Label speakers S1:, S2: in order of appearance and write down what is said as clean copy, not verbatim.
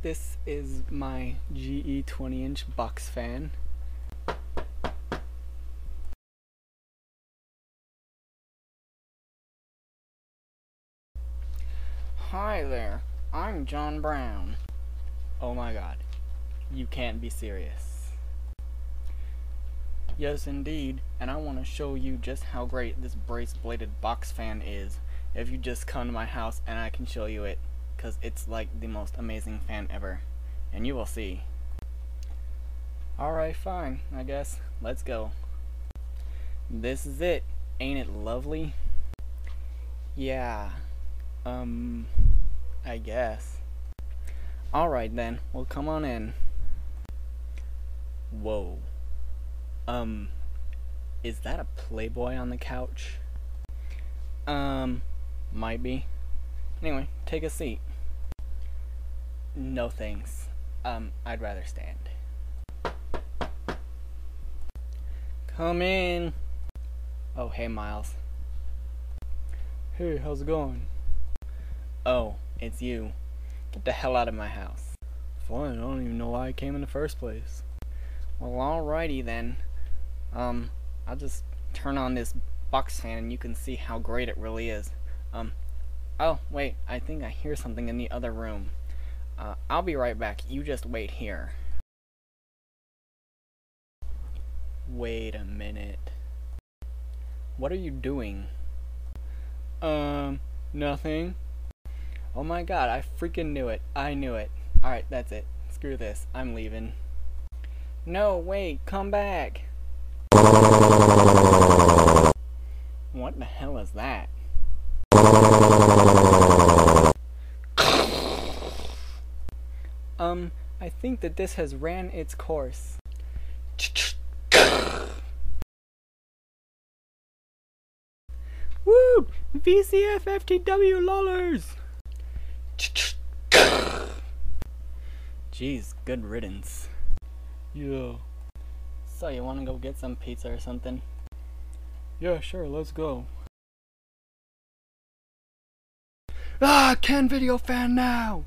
S1: This is my GE 20-inch box fan. Hi there, I'm John Brown. Oh my god, you can't be serious. Yes indeed, and I want to show you just how great this brace-bladed box fan is. If you just come to my house and I can show you it, because it's like the most amazing fan ever. And you will see. Alright, fine, I guess. Let's go. This is it. Ain't it lovely? Yeah. I guess. Alright then, well come on in. Whoa. Is that a Playboy on the couch? Might be. Anyway, take a seat. No thanks. I'd rather stand. Come in. Oh, hey Miles. Hey, how's it going? Oh, it's you. Get the hell out of my house. Fine, I don't even know why I came in the first place. Well, alrighty then. I'll just turn on this box fan and you can see how great it really is. Oh, wait, I think I hear something in the other room. I'll be right back. You just wait here. Wait a minute. What are you doing? Nothing. Oh my god, I freaking knew it. I knew it. Alright, that's it. Screw this. I'm leaving. No, wait, come back. What the hell is that? I think that this has ran its course. Woo! VCF FTW lollers! Jeez, good riddance. Yeah. So, you wanna go get some pizza or something? Yeah, sure, let's go. Ah, Ken Video Fan now!